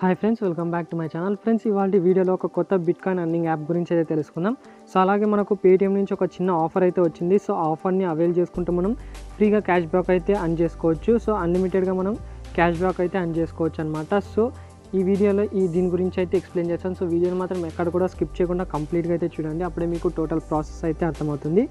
Hi friends, welcome back to my channel. Friends, ఇవాళ వీడియోలో ఒక కొత్త బిట్కాయిన్ అర్నింగ్ యాప్ గురించి అయితే తెలుసుకుందాం. సో అలాగే మనకు పేటీఎం నుంచి ఒక చిన్న ఆఫర్ అయితే వచ్చింది. సో ఆఫర్ని అవైల్ చేసుకుంటే మనం ఫ్రీగా క్యాష్ బ్యాక్ అయితే అర్న్ చేసుకోవచ్చు. సో అన్లిమిటెడ్గా మనం క్యాష్ బ్యాక్ అయితే అర్న్ చేసుకోవచ్చు అనమాట. సో ఈ వీడియోలో దీని గురించి అయితే ఎక్స్ప్లెయిన్ చేస్తాను. సో వీడియోని మాత్రం ఎక్కడ కూడా స్కిప్ చేయకుండా కంప్లీట్గా అయితే చూడండి. అప్పుడే మీకు టోటల్ ప్రాసెస్ అయితే అర్థమవుతుంది.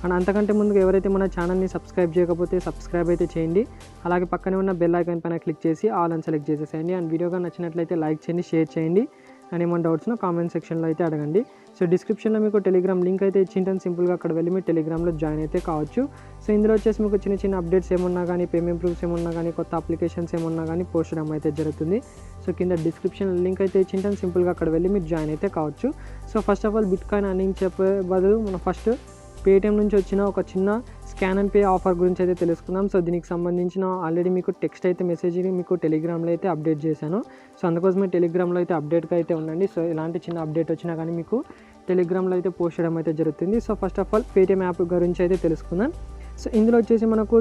అండ్ అంతకంటే ముందుగా ఎవరైతే మన ఛానల్ని సబ్స్క్రైబ్ చేయకపోతే సబ్స్క్రైబ్ అయితే చేయండి. అలాగే పక్కనే ఉన్న బెల్ ఐకాన్ పైన క్లిక్ చేసి ఆల్ అని సెలెక్ట్ చేసేసేయండి. అండ్ వీడియోగా నచ్చినట్లయితే లైక్ చేయండి, షేర్ చేయండి. అండ్ ఏమైనా డౌట్స్ను కామెంట్ సెక్షన్లో అయితే అడగండి. సో డిస్క్రిప్షన్లో మీకు టెలిగ్రామ్ లింక్ అయితే ఇచ్చింటాను. సింపుల్గా అక్కడ వెళ్ళి మీరు టెలిగ్రామ్లో జాయిన్ అయితే కావచ్చు. సో ఇందులో వచ్చేసి మీకు చిన్న చిన్న అప్డేట్స్ ఏమున్నా కానీ, పేమెంట్ ప్రూఫ్స్ ఏమున్నా కానీ, కొత్త అప్లికేషన్స్ ఏమున్నా కానీ పోస్ట్ చేయడం అయితే జరుగుతుంది. సో కింద డిస్క్రిప్షన్ లింక్ అయితే ఇచ్చింటాను. సింపుల్గా అక్కడ వెళ్ళి మీరు జాయిన్ అయితే కావచ్చు. So first of all bitcoin earning చెప్పే బదులు మనం ఫస్ట్ పేటీఎం నుంచి వచ్చిన ఒక చిన్న స్కాన్ అండ్ పే ఆఫర్ గురించి అయితే తెలుసుకుందాం. సో దీనికి సంబంధించిన ఆల్రెడీ మీకు టెక్స్ట్ అయితే మెసేజ్ మీకు టెలిగ్రామ్లో అయితే అప్డేట్ చేశాను. సో అందుకోసమే టెలిగ్రామ్లో అయితే అప్డేట్గా అయితే ఉండండి. సో ఇలాంటి చిన్న అప్డేట్ వచ్చినా కానీ మీకు టెలిగ్రామ్లో అయితే పోస్ట్ చేయడం అయితే జరుగుతుంది. So first of all Paytm app గురించి అయితే తెలుసుకుందాం. సో ఇందులో వచ్చేసి మనకు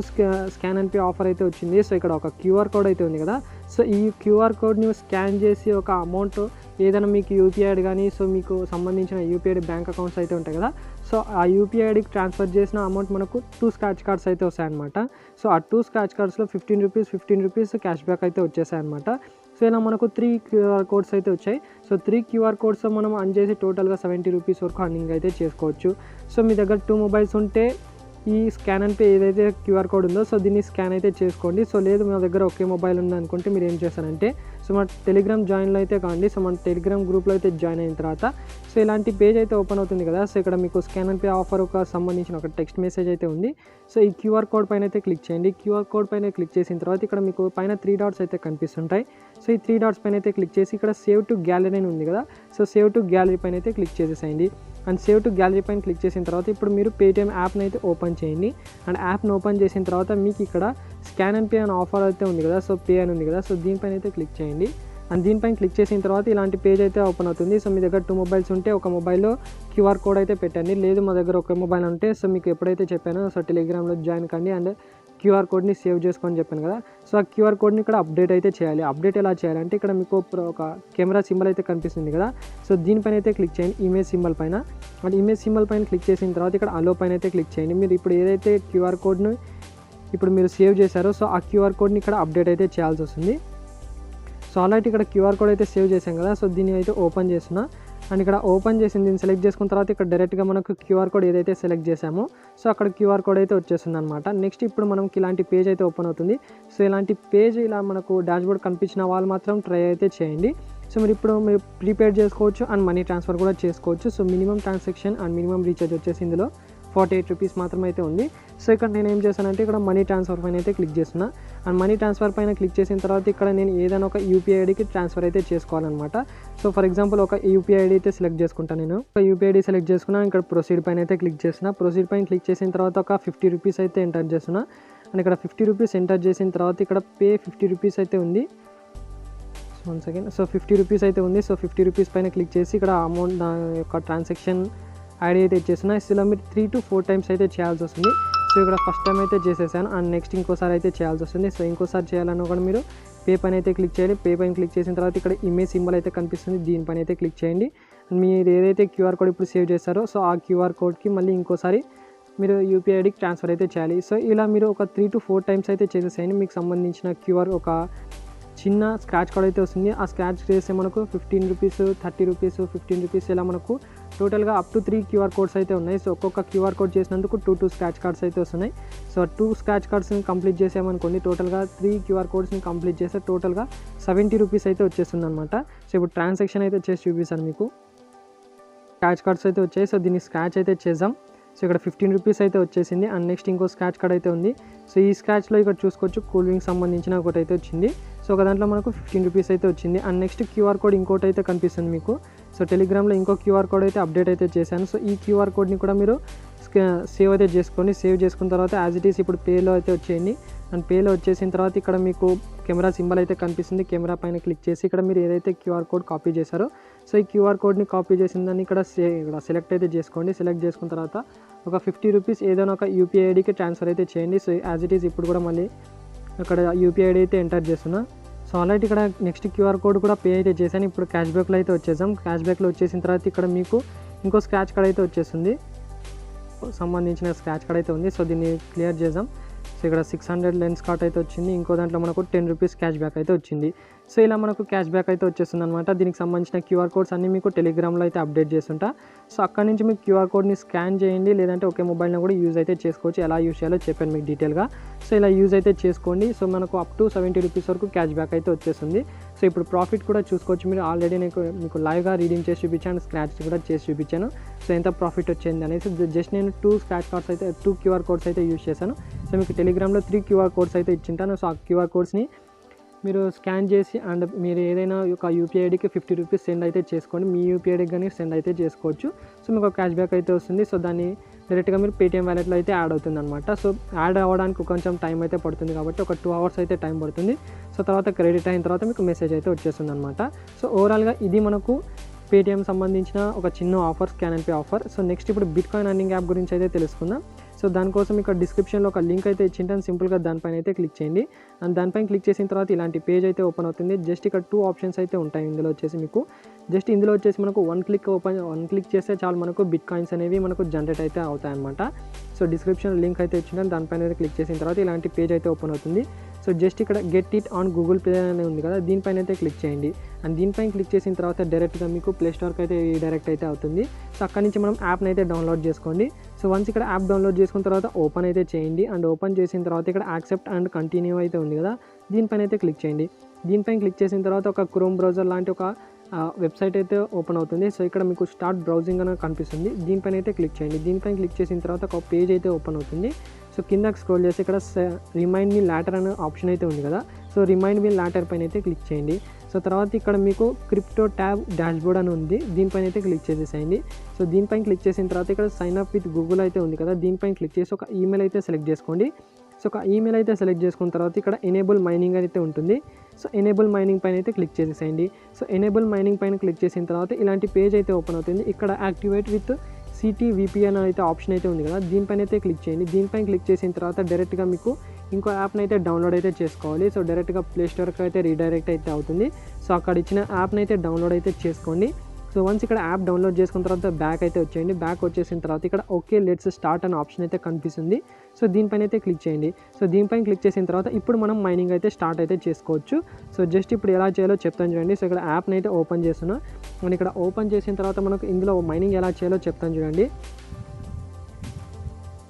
స్కాన్ అండ్ పే ఆఫర్ అయితే వచ్చింది. సో ఇక్కడ ఒక క్యూఆర్ కోడ్ అయితే ఉంది కదా. సో ఈ క్యూఆర్ కోడ్ని స్కాన్ చేసి ఒక అమౌంట్ ఏదైనా మీకు యూపీఐ ఐడి కానీ, సో మీకు సంబంధించిన యూపీఐ బ్యాంక్ అకౌంట్స్ అయితే ఉంటాయి కదా. సో ఆ యూపీఐ ఐడికి ట్రాన్స్ఫర్ చేసిన అమౌంట్ మనకు 2 స్క్రాచ్ కార్డ్స్ అయితే వస్తాయన్నమాట. సో ఆ 2 స్క్రాచ్ కార్డ్స్లో 15 రూపీస్ క్యాష్ బ్యాక్ అయితే వచ్చేసాయన్నమాట. సో ఇలా మనకు 3 క్యూఆర్ కోడ్స్ అయితే వచ్చాయి. సో 3 క్యూఆర్ కోడ్స్ మనం అర్న్ చేసి టోటల్గా 70 రూపీస్ వరకు అర్నింగ్ అయితే చేసుకోవచ్చు. సో మీ దగ్గర 2 మొబైల్స్ ఉంటే ఈ స్కాన్ అండ్ పే ఏదైతే క్యూఆర్ కోడ్ ఉందో సో దీన్ని స్కాన్ అయితే చేసుకోండి. సో లేదు మా దగ్గర ఒకే మొబైల్ ఉంది అనుకుంటే మీరు ఏం చేస్తారంటే సో మన టెలిగ్రామ్ జాయిన్లో అయితే కాండి. సో మన టెలిగ్రామ్ గ్రూప్లో అయితే జాయిన్ అయిన తర్వాత సో ఇలాంటి పేజ్ అయితే ఓపెన్ అవుతుంది కదా. సో ఇక్కడ మీకు స్కాన్ అండ్ పే ఆఫర్ సంబంధించిన ఒక టెక్స్ట్ మెసేజ్ అయితే ఉంది. సో ఈ క్యూఆర్ కోడ్ పైన అయితే క్లిక్ చేయండి. క్యూఆర్ కోడ్ పైన క్లిక్ చేసిన తర్వాత ఇక్కడ మీకు పైన 3 డాట్స్ అయితే కనిపిస్తుంటాయి. సో ఈ 3 డాట్స్ పైన అయితే క్లిక్ చేసి ఇక్కడ సేవ్ టు గ్యాలరీ అని ఉంది కదా. సో సేవ్ టు గ్యాలరీ పైన అయితే క్లిక్ చేసేసేయండి. అండ్ సేవ్ టు గ్యాలరీ పైన క్లిక్ చేసిన తర్వాత ఇప్పుడు మీరు పేటీఎం యాప్ని అయితే ఓపెన్ చేయండి. అండ్ యాప్ని ఓపెన్ చేసిన తర్వాత మీకు ఇక్కడ స్కాన్ అండ్ పే అని ఆఫర్ అయితే ఉంది కదా. సో పే అని ఉంది కదా. సో దీనిపైన అయితే క్లిక్ చేయండి. అండ్ దీనిపైన క్లిక్ చేసిన తర్వాత ఇలాంటి పేజ్ అయితే ఓపెన్ అవుతుంది. సో మీ దగ్గర 2 మొబైల్స్ ఉంటే ఒక మొబైల్లో క్యూఆర్ కోడ్ అయితే పెట్టండి. లేదు మా దగ్గర ఒక మొబైల్ ఉంటే సో మీకు ఎప్పుడైతే చెప్పానో సో టెలిగ్రామ్లో జాయిన్ కండి అండ్ క్యూఆర్ కోడ్ని సేవ్ చేసుకొని చెప్పాను కదా. సో ఆ క్యూఆర్ కోడ్ని ఇక్కడ అప్డేట్ అయితే చేయాలి. అప్డేట్ ఎలా చేయాలంటే ఇక్కడ మీకు ఒక కెమెరా సింబల్ అయితే కనిపిస్తుంది కదా. సో దీనిపైన అయితే క్లిక్ చేయండి, ఇమేజ్ సింబల్ పైన. అండ్ ఇమేజ్ సింబల్ పైన క్లిక్ చేసిన తర్వాత ఇక్కడ అలో పైన అయితే క్లిక్ చేయండి. మీరు ఇప్పుడు ఏదైతే క్యూఆర్ కోడ్ని ఇప్పుడు మీరు సేవ్ చేశారో సో ఆ క్యూఆర్ కోడ్ని ఇక్కడ అప్డేట్ అయితే చేయాల్సి వస్తుంది. సో ఆల్రెడీ ఇక్కడ క్యూఆర్ కోడ్ అయితే సేవ్ చేశాం కదా. సో దీన్ని అయితే ఓపెన్ చేస్తున్నా. అండ్ ఇక్కడ ఓపెన్ చేసి దీన్ని సెలెక్ట్ చేసుకున్న తర్వాత ఇక్కడ డైరెక్ట్గా మనకు క్యూఆర్ కోడ్ ఏదైతే సెలెక్ట్ చేసామో సో అక్కడ క్యూఆర్ కోడ్ అయితే వచ్చేస్తుంది అనమాట. నెక్స్ట్ ఇప్పుడు మనకి ఇలాంటి పేజ్ అయితే ఓపెన్ అవుతుంది. సో ఇలాంటి పేజ్ ఇలా మనకు డాష్బోర్డ్ కనిపించిన వాళ్ళు మాత్రం ట్రై అయితే చేయండి. సో మీరు ప్రీపేడ్ చేసుకోవచ్చు అండ్ మనీ ట్రాన్స్ఫర్ కూడా చేసుకోవచ్చు. So minimum transaction and minimum recharge వచ్చేసి ఇందులో 48 రూపీస్ మాత్రమే అయితే ఉంది. సో ఇక్కడ నేను ఏం చేశానంటే ఇక్కడ మనీ ట్రాన్స్ఫర్ పైన అయితే క్లిక్ చేస్తున్నా. అండ్ మనీ ట్రాన్స్ఫర్ పైన క్లిక్ చేసిన తర్వాత ఇక్కడ నేను ఏదైనా ఒక యూపీఐ ఐడికి ట్రాన్స్ఫర్ అయితే చేసుకోవాలన్నమాట. సో ఫర్ ఎగ్జాంపుల్ ఒక యూపీఐ ఐడి అయితే సెలెక్ట్ చేసుకుంటాను. నేను ఒక యూపీఐ ఐడి సెలెక్ట్ చేసుకున్నాను. ఇక్కడ ప్రొసీడ్ పైన అయితే క్లిక్ చేస్తున్నా. ప్రొసీడ్ పైన క్లిక్ చేసిన తర్వాత ఒక 50 రూపీస్ అయితే ఎంటర్ చేస్తున్నా. అండ్ ఇక్కడ 50 రూపీస్ ఎంటర్ చేసిన తర్వాత ఇక్కడ పే 50 రూపీస్ అయితే ఉంది. So 1 second. సో 50 రూపీస్ అయితే ఉంది. సో 50 రూపీస్ పైన క్లిక్ చేసి ఇక్కడ అమౌంట్ నా యొక్క ట్రాన్సాక్షన్ ఐడి అయితే ఇచ్చేస్తున్నా. ఇలా మీరు 3 to 4 టైమ్స్ అయితే చేయాల్సి వస్తుంది. సో ఇక్కడ ఫస్ట్ టైం అయితే చేసేసాను. అండ్ నెక్స్ట్ ఇంకోసారి అయితే చేయాల్సి వస్తుంది. సో ఇంకోసారి చేయాలన్నా కూడా మీరు పే పైన అయితే క్లిక్ చేయాలి. పే పైన క్లిక్ చేసిన తర్వాత ఇక్కడ ఇమేజ్ సింబల్ అయితే కనిపిస్తుంది. దీనిపైన అయితే క్లిక్ చేయండి. మీరు ఏదైతే క్యూఆర్ కోడ్ ఇప్పుడు సేవ్ చేస్తారో సో ఆ క్యూఆర్ కోడ్కి మళ్ళీ ఇంకోసారి మీరు యూపీఐ ఐడికి ట్రాన్స్ఫర్ అయితే చేయాలి. సో ఇలా మీరు ఒక 3 to 4 టైమ్స్ అయితే చేసేసేయండి. మీకు సంబంధించిన క్యూఆర్ ఒక చిన్న స్క్రాచ్ కోడ్ అయితే వస్తుంది. ఆ స్క్రాచ్ చేస్తే మనకు 15 రూపీస్, 30 రూపీస్, 15 రూపీస్ ఇలా మనకు టోటల్గా అప్ టు 3 క్యూఆర్ కోడ్స్ అయితే ఉన్నాయి. సో ఒక్కొక్క క్యూఆర్ కోడ్ చేసినందుకు 2 స్క్రాచ్ కార్డ్స్ అయితే వస్తున్నాయి. సో 2 స్క్రాచ్ కార్డ్స్ని కంప్లీట్ చేసామనుకోండి టోటల్గా 3 క్యూఆర్ కోడ్స్ని కంప్లీట్ చేస్తే టోటల్గా 70 రూపీస్ అయితే వచ్చేస్తుంది అనమాట. సో ఇప్పుడు ట్రాన్సాక్షన్ అయితే చేసి చూపిస్తాను మీకు. స్క్రాచ్ కార్డ్స్ అయితే వచ్చాయి. సో దీన్ని స్క్రాచ్ అయితే చేద్దాం. సో ఇక్కడ 15 రూపీస్ అయితే వచ్చేసింది. అండ్ నెక్స్ట్ ఇంకో స్క్రాచ్ కార్డ్ అయితే ఉంది. సో ఈ స్క్రాచ్లో ఇక్కడ చూసుకోవచ్చు కూల్ డ్రింక్ సంబంధించిన ఒకటి అయితే వచ్చింది. సో ఒక దాంట్లో మనకు 15 రూపీస్ అయితే వచ్చింది. అండ్ నెక్స్ట్ క్యూఆర్ కోడ్ ఇంకోటి అయితే కనిపిస్తుంది మీకు. సో టెలిగ్రామ్లో ఇంకో క్యూఆర్ కోడ్ అయితే అప్డేట్ అయితే చేశాను. సో ఈ క్యూఆర్ కోడ్ని కూడా మీరు సేవ్ అయితే చేసుకోండి. సేవ్ చేసుకున్న తర్వాత యాజ్ ఇట్ ఈస్ ఇప్పుడు పేలో అయితే వచ్చేయండి. అండ్ పేలో వచ్చేసిన తర్వాత ఇక్కడ మీకు కెమెరా సింబల్ అయితే కనిపిస్తుంది. కెమెరా పైన క్లిక్ చేసి ఇక్కడ మీరు ఏదైతే క్యూఆర్ కోడ్ కాపీ చేశారో సో ఈ క్యూఆర్ కోడ్ని కాపీ చేసిన దాన్ని ఇక్కడ సెలెక్ట్ అయితే చేసుకోండి. సెలెక్ట్ చేసుకున్న తర్వాత ఒక 50 రూపీస్ ఏదైనా ఒక యూపీఐ ఐడికి ట్రాన్స్ఫర్ అయితే చేయండి. సో యాజ్ ఇట్ ఈస్ ఇప్పుడు కూడా మళ్ళీ అక్కడ యూపీఐ ఐడి అయితే ఎంటర్ చేస్తున్నా. సో సో ఆల్రెడీ ఇక్కడ నెక్స్ట్ క్యూఆర్ కోడ్ కూడా పే అయితే చేశాను. ఇప్పుడు క్యాష్ బ్యాక్లో అయితే వచ్చేసాం. క్యాష్ బ్యాక్లో వచ్చేసిన తర్వాత ఇక్కడ మీకు ఇంకో స్క్రాచ్ కార్డ్ అయితే వచ్చేస్తుంది, సంబంధించిన స్క్రాచ్ కార్డ్ అయితే ఉంది. సో దీన్ని క్లియర్ చేద్దాం. సో ఇక్కడ 600 లెన్స్ కార్ట్ అయితే వచ్చింది. ఇంకో దాంట్లో మనకు 10 రూపీస్ క్యాష్ బ్యాక్ అయితే వచ్చింది. సో ఇలా మనకు క్యాష్ బ్యాక్ అయితే వచ్చేస్తుంది అనమాట. దీనికి సంబంధించిన క్యూఆర్ కోడ్స్ అన్నీ మీకు టెలిగ్రామ్లో అయితే అప్డేట్ చేస్తుంటా. సో అక్కడ నుంచి మీకు క్యూఆర్ కోడ్ని స్కాన్ చేయండి, లేదంటే ఒకే మొబైల్ని కూడా యూజ్ అయితే చేసుకోవచ్చు. ఎలా యూజ్ చేయాలో చెప్పాను మీకు డీటెయిల్గా. సో ఇలా యూజ్ అయితే చేసుకోండి. సో మనకు అప్ టు 70 రూపీస్ వరకు క్యాష్ బ్యాక్ అయితే వచ్చేస్తుంది. సో ఇప్పుడు ప్రాఫిట్ కూడా చూసుకోవచ్చు మీరు. ఆల్రెడీ నేను మీకు లైవ్గా రీడింగ్ చేసి చూపించాను, స్క్రాచ్ కూడా చేసి చూపించాను. సో ఎంత ప్రాఫిట్ వచ్చింది అనేసి. జస్ట్ నేను 2 స్క్రాచ్ కార్డ్స్ అయితే 2 క్యూఆర్ కోడ్స్ అయితే యూజ్ చేశాను. సో మీకు టెలిగ్రామ్లో 3 క్యూఆర్ కోడ్స్ అయితే ఇచ్చింటాను. సో ఆ క్యూఆర్ కోడ్స్ని మీరు స్కాన్ చేసి అండ్ మీరు ఏదైనా ఒక యూపీఐ ఐడికి 50 రూపీస్ సెండ్ అయితే చేసుకోండి. మీ యూపీఐ ఐడికి కానీ సెండ్ అయితే చేసుకోవచ్చు. సో మీకు ఒక క్యాష్ బ్యాక్ అయితే వస్తుంది. సో దాన్ని డైరెక్ట్గా మీరు పేటీఎం వ్యాలెట్లో అయితే యాడ్ అవుతుంది అనమాట. సో యాడ్ అవ్వడానికి కొంచెం టైం అయితే పడుతుంది కాబట్టి ఒక 2 అవర్స్ అయితే టైం పడుతుంది. సో తర్వాత క్రెడిట్ అయిన తర్వాత మీకు మెసేజ్ అయితే వచ్చేస్తుంది అనమాట. సో ఓవరాల్గా ఇది మనకు పేటీఎం సంబంధించిన ఒక చిన్న offer, scan and pay offer. So next ఇప్పుడు బిట్కాయిన్ అర్నింగ్ యాప్ గురించి అయితే తెలుసుకుందాం. సో దానికోసం ఇక్కడ డిస్క్రిప్షన్లో ఒక లింక్ అయితే ఇచ్చింటాను. సింపుల్గా దానిపైన అయితే క్లిక్ చేయండి. అండ్ దానిపైన క్లిక్ చేసిన తర్వాత ఇలాంటి పేజ్ అయితే ఓపెన్ అవుతుంది. జస్ట్ ఇక్కడ 2 ఆప్షన్స్ అయితే ఉంటాయి. ఇందులో వచ్చేసి మీకు జస్ట్ ఇందులో వచ్చేసి మనకు 1 క్లిక్ చేస్తే చాలు మనకు బిట్ కాయిన్స్ అనేవి మనకు జనరేట్ అయితే అవుతాయి అనమాట. సో డిస్క్రిప్షన్ లింక్ అయితే ఇచ్చింటాను. దానిపైన అయితే క్లిక్ చేసిన తర్వాత ఇలాంటి పేజ్ అయితే ఓపెన్ అవుతుంది. సో జస్ట్ ఇక్కడ get it on Google play అనేది ఉంది కదా, దీనిపైన అయితే క్లిక్ చేయండి. అండ్ దీనిపైన క్లిక్ చేసిన తర్వాత డైరెక్ట్గా మీకు ప్లే స్టోర్కి అయితే డైరెక్ట్ అయితే అవుతుంది. సో అక్కడి నుంచి మనం యాప్ని అయితే డౌన్లోడ్ చేసుకోండి. సో వన్స్ ఇక్కడ యాప్ డౌన్లోడ్ చేసుకున్న తర్వాత ఓపెన్ అయితే చేయండి. అండ్ ఓపెన్ చేసిన తర్వాత ఇక్కడ యాక్సెప్ట్ అండ్ కంటిన్యూ అయితే ఉంది కదా, దీనిపైన అయితే క్లిక్ చేయండి. దీనిపైన క్లిక్ చేసిన తర్వాత ఒక క్రోమ్ బ్రౌజర్ లాంటి ఒక వెబ్సైట్ అయితే ఓపెన్ అవుతుంది. సో ఇక్కడ మీకు స్టార్ట్ బ్రౌజింగ్ అని కనిపిస్తుంది, దీనిపైన అయితే క్లిక్ చేయండి. దీనిపైన క్లిక్ చేసిన తర్వాత ఒక పేజ్ అయితే ఓపెన్ అవుతుంది. సో కిందకి స్క్రోల్ చేసి ఇక్కడ రిమైండ్ మీ లాటర్ అనే ఆప్షన్ అయితే ఉంది కదా, సో రిమైండ్ మీ లాటర్ పైన అయితే క్లిక్ చేయండి. సో తర్వాత ఇక్కడ మీకు క్రిప్టో ట్యాబ్ డాష్బోర్డ్ అని ఉంది, దీనిపైన అయితే క్లిక్ చేసేసేయండి. సో దీనిపైన క్లిక్ చేసిన తర్వాత ఇక్కడ సైన్ అప్ విత్ గూగుల్ అయితే ఉంది కదా, దీనిపైన క్లిక్ చేసి ఒక ఈమెయిల్ అయితే సెలెక్ట్ చేసుకోండి. సో ఒక ఈమెయిల్ అయితే సెలెక్ట్ చేసుకున్న తర్వాత ఇక్కడ ఎనేబుల్ మైనింగ్ అయితే ఉంటుంది. సో ఎనేబుల్ మైనింగ్ పైన అయితే క్లిక్ చేసేసేయండి. సో ఎనేబుల్ మైనింగ్ పైన క్లిక్ చేసిన తర్వాత ఇలాంటి పేజ్ అయితే ఓపెన్ అవుతుంది. ఇక్కడ యాక్టివేట్ విత్ CTVPN అయితే ఆప్షన్ అయితే ఉంది కదా, దీనిపైన అయితే క్లిక్ చేయండి. దీనిపైన క్లిక్ చేసిన తర్వాత డైరెక్ట్గా మీకు ఇంకో యాప్ని అయితే డౌన్లోడ్ అయితే చేసుకోవాలి. సో డైరెక్ట్గా ప్లే స్టోర్కి అయితే రీడైరెక్ట్ అయితే అవుతుంది. సో అక్కడ ఇచ్చిన యాప్ని అయితే డౌన్లోడ్ అయితే చేసుకోండి. సో వన్స్ ఇక్కడ యాప్ డౌన్లోడ్ చేసుకున్న తర్వాత బ్యాక్ అయితే వచ్చేయండి. బ్యాక్ వచ్చేసిన తర్వాత ఇక్కడ ఓకే లెట్స్ స్టార్ట్ అనే ఆప్షన్ అయితే కనిపిస్తుంది. సో దీనిపైన అయితే క్లిక్ చేయండి. సో దీనిపైన క్లిక్ చేసిన తర్వాత ఇప్పుడు మనం మైనింగ్ అయితే స్టార్ట్ అయితే చేసుకోవచ్చు. సో జస్ట్ ఇప్పుడు ఎలా చేయాలో చెప్తాను చూడండి. సో ఇక్కడ యాప్ని అయితే ఓపెన్ చేస్తున్నాను. మనం ఇక్కడ ఓపెన్ చేసిన తర్వాత మనకు ఇందులో మైనింగ్ ఎలా చేయాలో చెప్తాను చూడండి.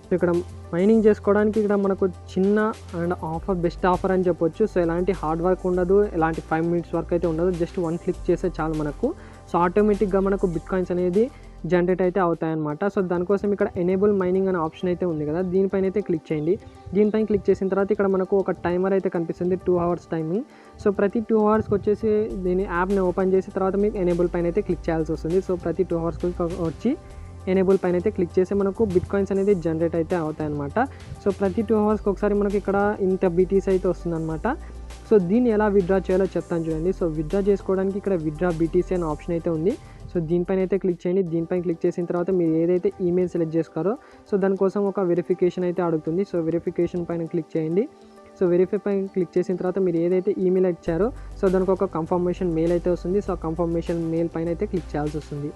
సో ఇక్కడ మైనింగ్ చేసుకోవడానికి ఇక్కడ మనకు చిన్న అండ్ ఆఫర్, బెస్ట్ ఆఫర్ అని చెప్పొచ్చు. సో ఎలాంటి హార్డ్ వర్క్ ఉండదు, ఎలాంటి 5 మినిట్స్ వర్క్ అయితే ఉండదు. జస్ట్ 1 క్లిక్ చేస్తే చాలు మనకు. సో ఆటోమేటిక్గా మనకు బిట్ కాయిన్స్ అనేది జనరేట్ అయితే అవుతాయన్నమాట. సో దానికోసం ఇక్కడ ఎనేబుల్ మైనింగ్ అనే ఆప్షన్ అయితే ఉంది కదా, దీనిపైన అయితే క్లిక్ చేయండి. దీనిపైన క్లిక్ చేసిన తర్వాత ఇక్కడ మనకు ఒక టైమర్ అయితే కనిపిస్తుంది, 2 అవర్స్ టైమింగ్. సో ప్రతి 2 అవర్స్కి వచ్చేసి దీని యాప్ని ఓపెన్ చేసిన తర్వాత మీకు ఎనేబుల్ పైన అయితే క్లిక్ చేయాల్సి వస్తుంది. సో ప్రతి 2 అవర్స్కి వచ్చి ఎనేబుల్ పైన అయితే క్లిక్ చేసి మనకు బిట్ కాయిన్స్ అనేది జనరేట్ అయితే అవుతాయి అనమాట. సో ప్రతి 2 అవర్స్కి ఒకసారి మనకి ఇక్కడ ఇంత BTC అయితే వస్తుందన్నమాట. సో దీన్ని ఎలా విత్డ్రా చేయాలో చెప్తాను చూడండి. సో విత్డ్రా చేసుకోవడానికి ఇక్కడ విత్డ్రా BTC అనే ఆప్షన్ అయితే ఉంది. సో దీనిపైన అయితే క్లిక్ చేయండి. దీనిపైన క్లిక్ చేసిన తర్వాత మీరు ఏదైతే ఈమెయిల్ సెలెక్ట్ చేసుకోరో సో దానికోసం ఒక వెరిఫికేషన్ అయితే అడుగుతుంది. సో వెరిఫికేషన్ పైన క్లిక్ చేయండి. సో వెరిఫై పైన క్లిక్ చేసిన తర్వాత మీరు ఏదైతే ఈమెయిల్ ఇచ్చారో సో దానికి ఒక కన్ఫర్మేషన్ మెయిల్ అయితే వస్తుంది. సో కన్ఫర్మేషన్ మెయిల్ పైన అయితే క్లిక్ చేయాల్సి వస్తుంది.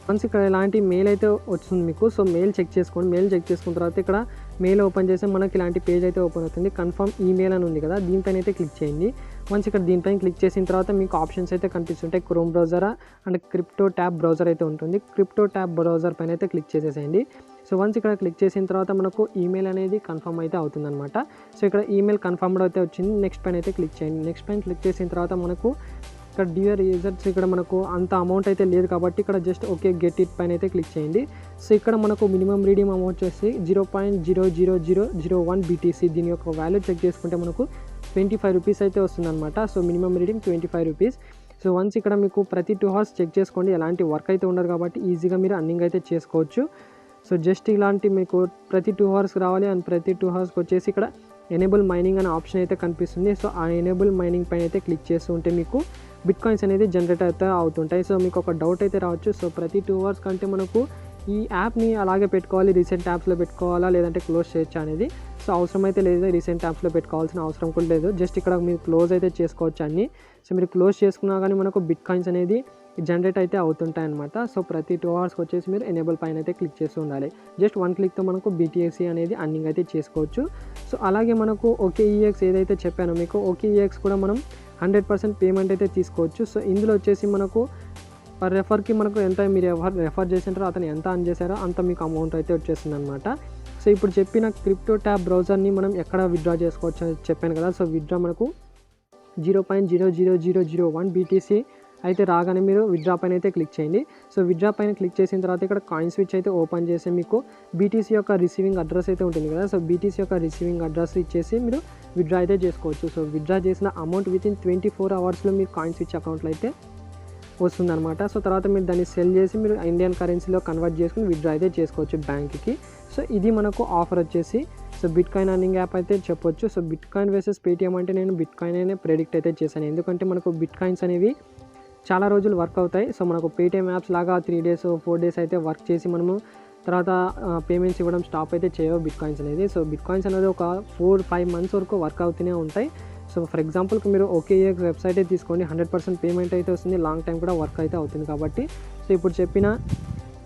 వన్స్ ఇక్కడ ఇలాంటి మెయిల్ అయితే వస్తుంది మీకు. సో మెయిల్ చెక్ చేసుకోండి. మెయిల్ చెక్ చేసుకున్న తర్వాత ఇక్కడ మెయిల్ ఓపెన్ చేస్తే మనకి ఇలాంటి పేజ్ అయితే ఓపెన్ అవుతుంది. కన్ఫర్మ్ ఈమెయిల్ అని ఉంది కదా, దీనిపైన అయితే క్లిక్ చేయండి. వన్స్ ఇక్కడ దీనిపైన క్లిక్ చేసిన తర్వాత మీకు ఆప్షన్స్ అయితే కనిపిస్తుంటాయి. Chrome browser and crypto tab browser అయితే ఉంటుంది. క్రిప్టో ట్యాబ్ బ్రౌజర్ పైన అయితే క్లిక్ చేసేసేయండి. సో వన్స్ ఇక్కడ క్లిక్ చేసిన తర్వాత మనకు ఈమెయిల్ అనేది కన్ఫర్మ్ అయితే అవుతుందన్నమాట. సో ఇక్కడ ఈమెయిల్ కన్ఫర్మ్డ్ అయితే వచ్చింది. నెక్స్ట్ పైన అయితే క్లిక్ చేయండి. నెక్స్ట్ పైన క్లిక్ చేసిన తర్వాత మనకు ఇక్కడ డియర్ యూజర్స్ ఇక్కడ మనకు అంత అమౌంట్ అయితే లేదు కాబట్టి ఇక్కడ జస్ట్ ఓకే గెట్ ఇట్ పైన అయితే క్లిక్ చేయండి. సో ఇక్కడ మనకు మినిమం రీడింగ్ అమౌంట్ వచ్చేసి 0.00001 BTC. దీని యొక్క వాల్యూ చెక్ చేసుకుంటే మనకు 25 రూపీస్ అయితే వస్తుందన్నమాట. So minimum reading 25 rupees. So once ఇక్కడ మీకు ప్రతి 2 అవర్స్ చెక్ చేసుకోండి. ఎలాంటి వర్క్ అయితే ఉండదు కాబట్టి ఈజీగా మీరు అర్నింగ్ అయితే చేసుకోవచ్చు. సో జస్ట్ ఇలాంటి మీకు ప్రతి 2 అవర్స్కి రావాలి. అండ్ ప్రతి 2 అవర్స్కి వచ్చేసి ఇక్కడ ఎనేబుల్ మైనింగ్ అనే ఆప్షన్ అయితే కనిపిస్తుంది. సో ఆ ఎనేబుల్ మైనింగ్ పైన అయితే క్లిక్ చేస్తూ ఉంటే మీకు బిట్ కాయిన్స్ అనేది జనరేట్ అయితే అవుతుంటాయి. సో మీకు ఒక డౌట్ అయితే రావచ్చు. సో ప్రతి 2 అవర్స్ కంటే మనకు ఈ యాప్ని అలాగే పెట్టుకోవాలి, రీసెంట్ యాప్స్లో పెట్టుకోవాలా లేదంటే క్లోజ్ చేయొచ్చా అనేది. సో అవసరమైతే లేదు, రీసెంట్ ట్యాబ్స్లో పెట్టుకోవాల్సిన అవసరం కూడా లేదు. జస్ట్ ఇక్కడ మీరు క్లోజ్ అయితే చేసుకోవచ్చు అన్నీ. సో మీరు క్లోజ్ చేసుకున్నా కానీ మనకు బిట్ కాయిన్స్ అనేది జనరేట్ అయితే అవుతుంటాయి అనమాట. సో ప్రతి 2 అవర్స్కి వచ్చేసి మీరు ఎనేబుల్ పైన అయితే క్లిక్ చేస్తూ ఉండాలి. జస్ట్ 1 క్లిక్తో మనకు BTC అనేది అర్నింగ్ అయితే చేసుకోవచ్చు. సో అలాగే మనకు OKEX ఏదైతే చెప్పానో మీకు, OKEX కూడా మనం 100% పేమెంట్ అయితే తీసుకోవచ్చు. సో ఇందులో వచ్చేసి మనకు పర్ రెఫర్కి మనకు ఎంత మీరు రెఫర్ చేసింటారో అతను ఎంత అర్న్ చేశారో అంత మీకు అమౌంట్ అయితే వచ్చేస్తుంది అనమాట. సో ఇప్పుడు చెప్పిన క్రిప్టో ట్యాబ్ బ్రౌజర్ని మనం ఎక్కడ విత్డ్రా చేసుకోవచ్చు అని చెప్పాను కదా. సో విత్డ్రా మనకు 0.00001 BTC అయితే రాగానే మీరు విత్డ్రా పైన అయితే క్లిక్ చేయండి. సో విత్డ్రా పైన క్లిక్ చేసిన తర్వాత ఇక్కడ కాయిన్ స్విచ్ అయితే ఓపెన్ చేసి మీకు BTC యొక్క రిసీవింగ్ అడ్రస్ అయితే ఉంటుంది కదా. సో BTC యొక్క రిసీవింగ్ అడ్రస్ ఇచ్చేసి మీరు విత్డ్రా అయితే చేసుకోవచ్చు. సో విత్డ్రా చేసిన అమౌంట్ వితిన్ 24 అవర్స్లో మీరు కాయిన్ స్విచ్ అకౌంట్లో అయితే వస్తుందన్నమాట. సో తర్వాత మీరు దాన్ని సెల్ చేసి మీరు ఇండియన్ కరెన్సీలో కన్వర్ట్ చేసుకుని విత్డ్రా అయితే చేసుకోవచ్చు బ్యాంక్కి. సో ఇది మనకు ఆఫర్ వచ్చేసి so bit coin earning app అయితే చెప్పొచ్చు. So bit coin versus Paytm అంటే నేను బిట్ కాయిన్ అనే ప్రెడిక్ట్ అయితే చేశాను, ఎందుకంటే మనకు బిట్ కాయిన్స్ అనేవి చాలా రోజులు వర్క్ అవుతాయి. సో మనకు పేటిఎం యాప్స్ లాగా 3 days 4 days అయితే వర్క్ చేసి మనము తర్వాత పేమెంట్స్ ఇవ్వడం స్టాప్ అయితే చేయవు బిట్ కాయిన్స్ అనేది. సో బిట్ కాయిన్స్ అనేది ఒక 4-5 months వరకు వర్క్ అవుతూనే ఉంటాయి. సో ఫర్ ఎగ్జాంపుల్కి మీరు OKEX వెబ్సైట్ అయితే తీసుకోండి, 100% పేమెంట్ అయితే వస్తుంది, లాంగ్ టైం కూడా వర్క్ అయితే అవుతుంది కాబట్టి. సో ఇప్పుడు చెప్పిన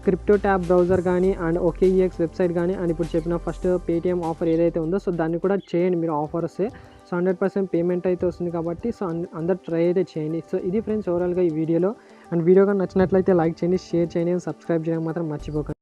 క్రిప్టో ట్యాబ్ బ్రౌజర్ కానీ అండ్ OKEX వెబ్సైట్ కానీ అండ్ ఇప్పుడు చెప్పిన ఫస్ట్ పేటిఎం ఆఫర్ ఏదైతే ఉందో సో దాన్ని కూడా చేయండి మీరు ఆఫర్ వస్తే. సో 100% పేమెంట్ అయితే వస్తుంది కాబట్టి సో అందరు ట్రై అయితే చేయండి. సో ఇది ఫ్రెండ్స్ ఓవరాల్గా ఈ వీడియోలో. అండ్ వీడియో కానీ నచ్చినట్లయితే లైక్ చేయండి, షేర్ చేయండి, సబ్స్క్రైబ్ చేయడం మాత్రం మర్చిపోకండి.